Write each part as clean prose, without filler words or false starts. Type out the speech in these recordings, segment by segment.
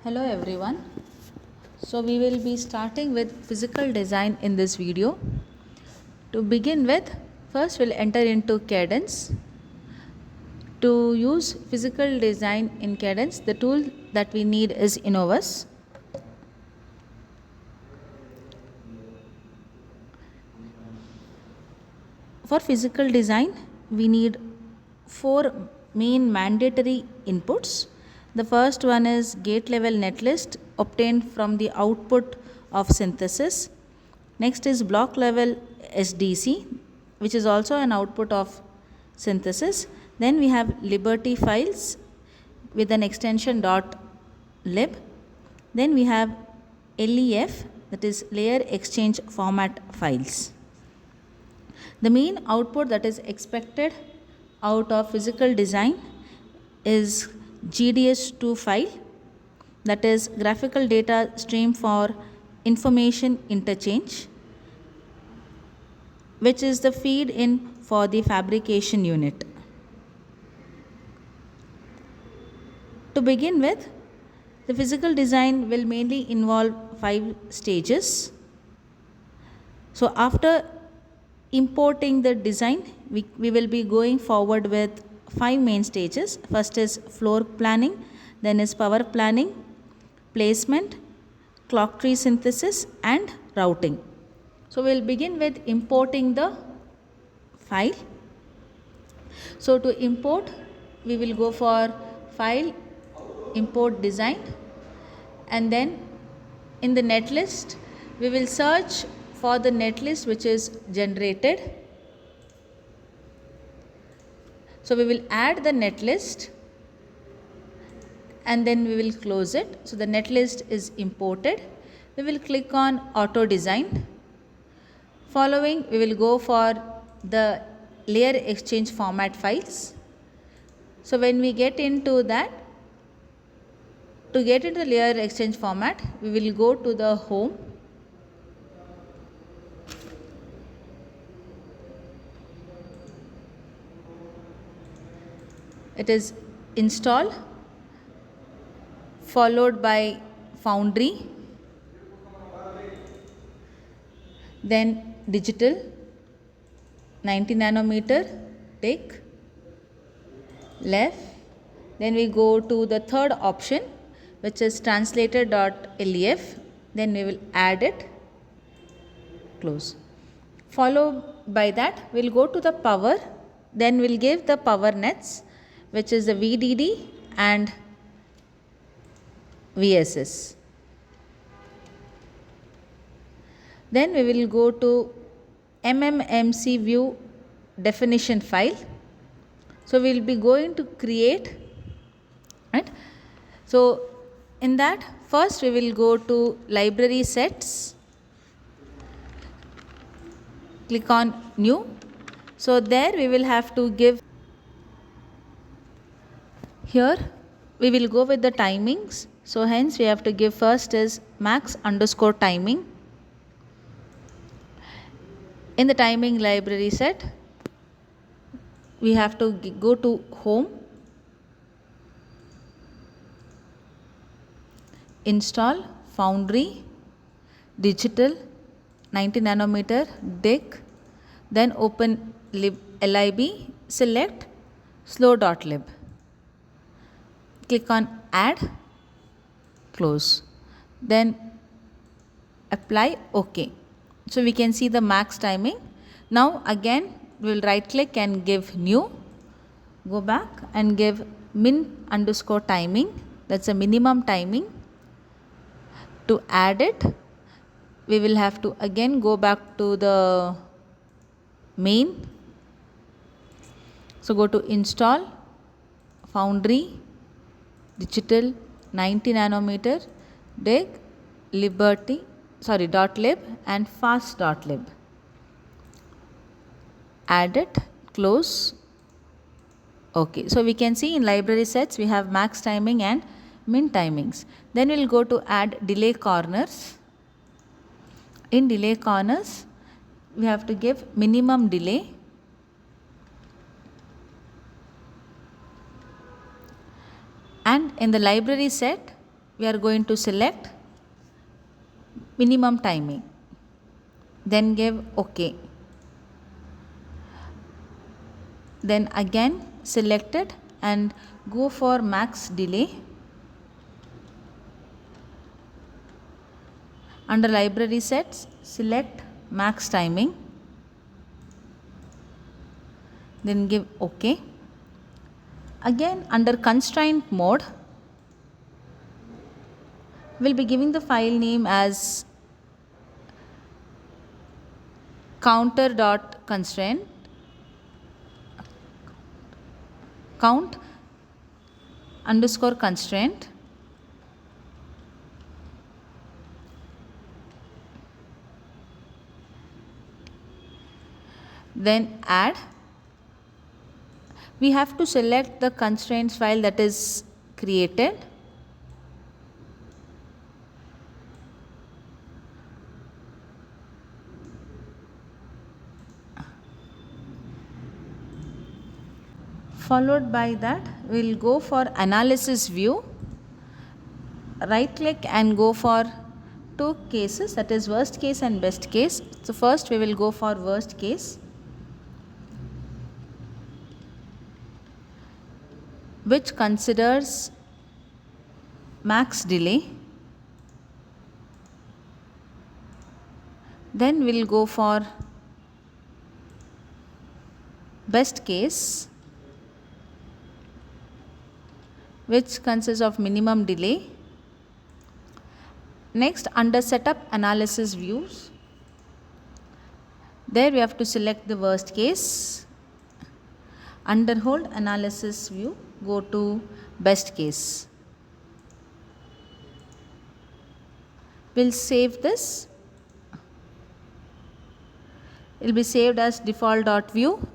Hello everyone. So we will be starting with physical design in this video. To begin with, first we'll enter into Cadence. To use physical design in Cadence, the tool that we need is Innovus. For physical design, we need four main mandatory inputs. The first one is gate level netlist obtained from the output of synthesis. Next is block level SDC, which is also an output of synthesis. Then we have Liberty files with an extension .lib. Then we have LEF, that is layer exchange format files. The main output that is expected out of physical design is GDS2 file, that is graphical data stream for information interchange, which is the feed in for the fabrication unit. To begin with, the physical design will mainly involve 5 stages. So after importing the design, we will be going forward with 5 main stages. First is floor planning, then is power planning, placement, clock tree synthesis and routing. So we will begin with importing the file. So to import, we will go for file, import design, and then in the netlist, we will search for the netlist which is generated. So we will add the netlist and then we will close it. So the netlist is imported. We will click on auto design. Following, we will go for the layer exchange format files. So when we get into that, to get into the layer exchange format, we will go to the home. It is install followed by foundry, then digital 90 nanometer take left, then we go to the third option which is translator.lef, then we will add it, close. Followed by that, we will go to the power, then we will give the power nets, which is the VDD and VSS. Then we will go to MMMC view definition file. So we will be going to create, right? So in that, first we will go to library sets, click on new. So there we will have to give, here we will go with the timings. So hence we have to give first is max underscore timing. In the timing library set, we have to go to home, install foundry, digital 90 nanometer DIC, then open lib, select slow.lib. Click on add, close, then apply OK. So we can see the max timing. Now again we will right click and give new, go back and give min underscore timing, that's a minimum timing. To add it, we will have to again go back to the main. So go to install foundry, digital 90 nanometer DIC .lib and fast.lib. Add it, close, OK. So we can see in library sets we have max timing and min timings. Then we will go to add delay corners. In delay corners, we have to give minimum delay. And in the library set, we are going to select minimum timing, then give OK. Then again select it and go for max delay. Under library sets, select max timing, then give OK. Again under constraint mode, we'll be giving the file name as counter.constraint count underscore constraint. Then add. We have to select the constraints file that is created. Followed by that, we will go for analysis view. Right click and go for two cases, that is worst case and best case. So first we will go for worst case, which considers max delay. Then we will go for best case, which consists of minimum delay. Next, under setup analysis views, there we have to select the worst case. Under hold analysis view, go to best case. We'll save this. It will be saved as default.view.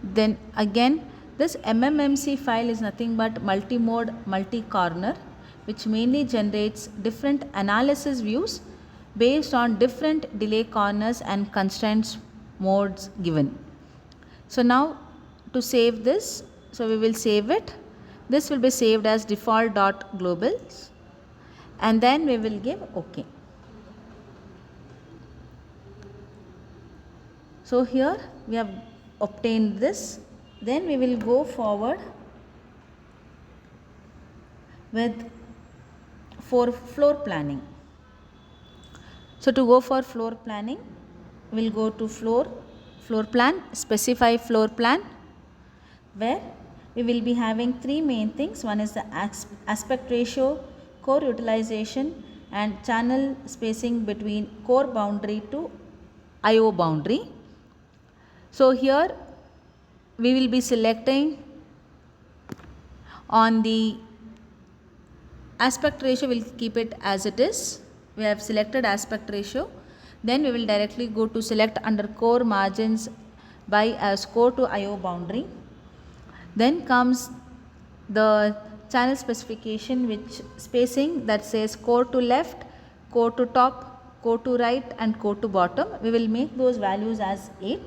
Then again, this MMMC file is nothing but multi-mode, multi-corner, which mainly generates different analysis views based on different delay corners and constraints modes given. So now to save this, so we will save it. This will be saved as default.globals and then we will give OK. So here we have obtained this. Then we will go forward with for floor planning. So to go for floor planning, we will go to floor plan, specify floor plan, where we will be having three main things. One is the aspect ratio, core utilization and channel spacing between core boundary to IO boundary. So here we will be selecting on the aspect ratio, we will keep it as it is. We have selected aspect ratio. Then we will directly go to select under core margins by as core to IO boundary. Then comes the channel specification, which spacing that says core to left, core to top, core to right and core to bottom. We will make those values as 8.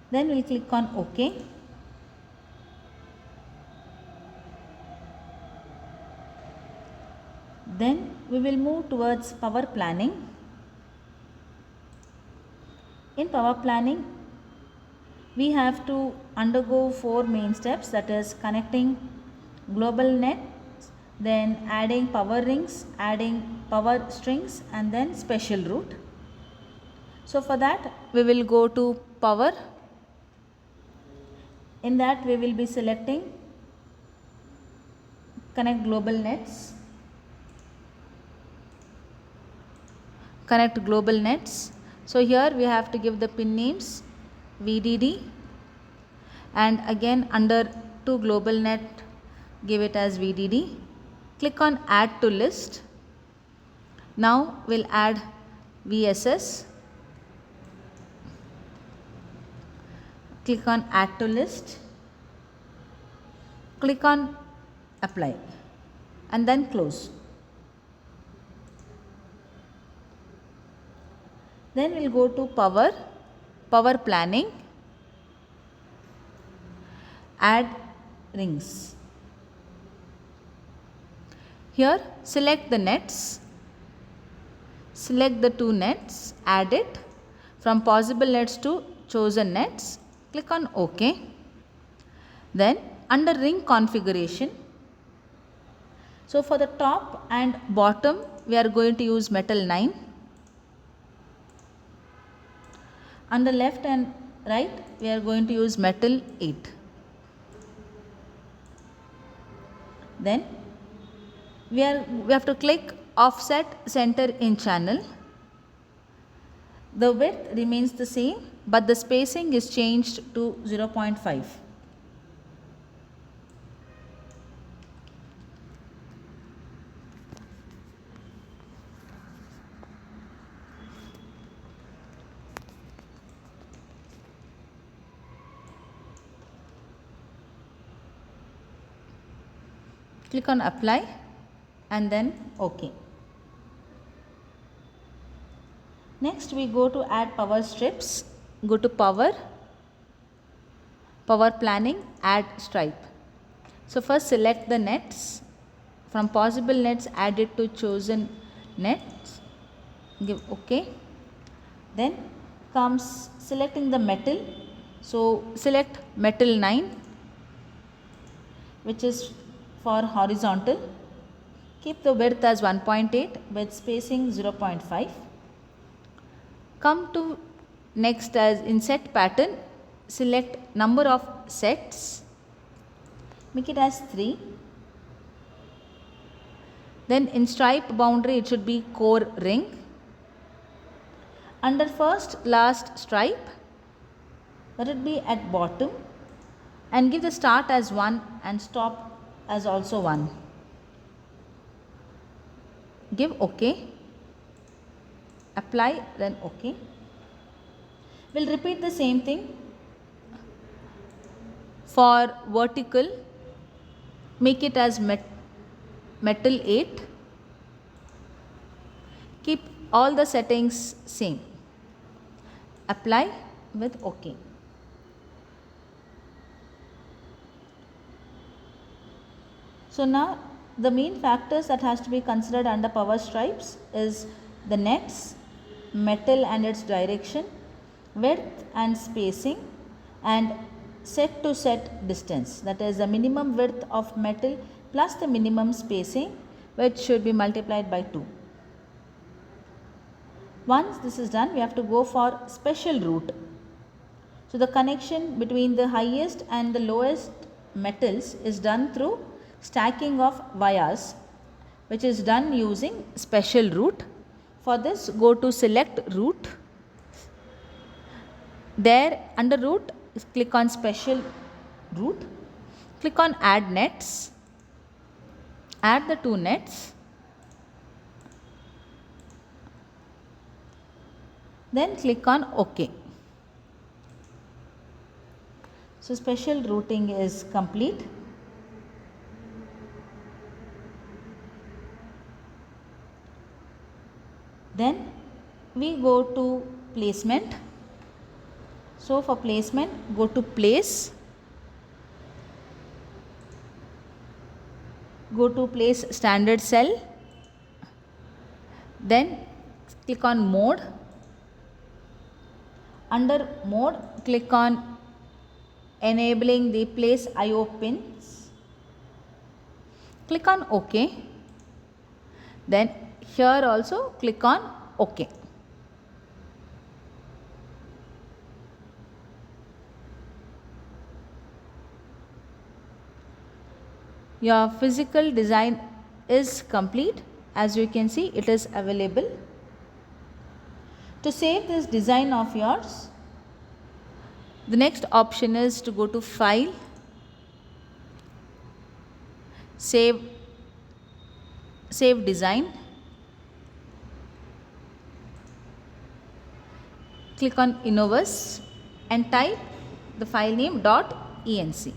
Then we will click on OK. Then we will move towards power planning. In power planning, we have to undergo 4 main steps, that is connecting global net, then adding power rings, adding power strings and then special route. So for that we will go to power. In that we will be selecting connect global nets, connect global nets. So here we have to give the pin names VDD and again under to global net give it as VDD. Click on add to list. Now we'll add VSS. Click on add to list. Click on apply and then close. Then we'll go to power planning, add rings. Here select the nets, select the two nets, add it. From possible nets to chosen nets, click on OK. Then under ring configuration, so for the top and bottom we are going to use metal 9. Under left and right we are going to use metal 8. Then we have to click offset center in channel. The width remains the same, but the spacing is changed to 0.5. Click on apply and then OK. Next we go to add power strips. Go to power planning, add stripe. So first select the nets. From possible nets add it to chosen nets. Give OK. Then comes selecting the metal. So select metal 9, which is for horizontal. Keep the width as 1.8 with spacing 0.5. Come to next as inset pattern. Select number of sets. Make it as 3. Then in stripe boundary it should be core ring. Under first last stripe, let it be at bottom, and give the start as 1 and stop as also 1. Give OK. Apply, then OK. We'll repeat the same thing for vertical. Make it as metal 8. Keep all the settings same. Apply with OK. So now the main factors that has to be considered under power stripes is the nets, metal and its direction, width and spacing, and set to set distance, that is the minimum width of metal plus the minimum spacing, which should be multiplied by 2. Once this is done, we have to go for special route. So the connection between the highest and the lowest metals is done through stacking of vias, which is done using special route. For this, go to select route. There under route, click on special route. Click on add nets. Add the two nets. Then click on OK. So special routing is complete. Then we go to placement. So for placement, go to place. Go to place standard cell. Then click on mode. Under mode, click on enabling the place IO pins. Click on OK. Then here also click on OK. Your physical design is complete. As you can see, it is available. To save this design of yours, the next option is to go to File, Save Design. Click on Innovus and type the file name .enc.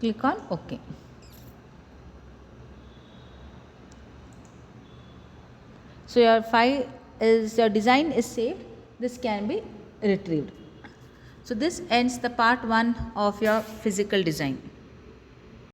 Click on OK. So your design is saved. This can be retrieved. So this ends the part 1 of your physical design.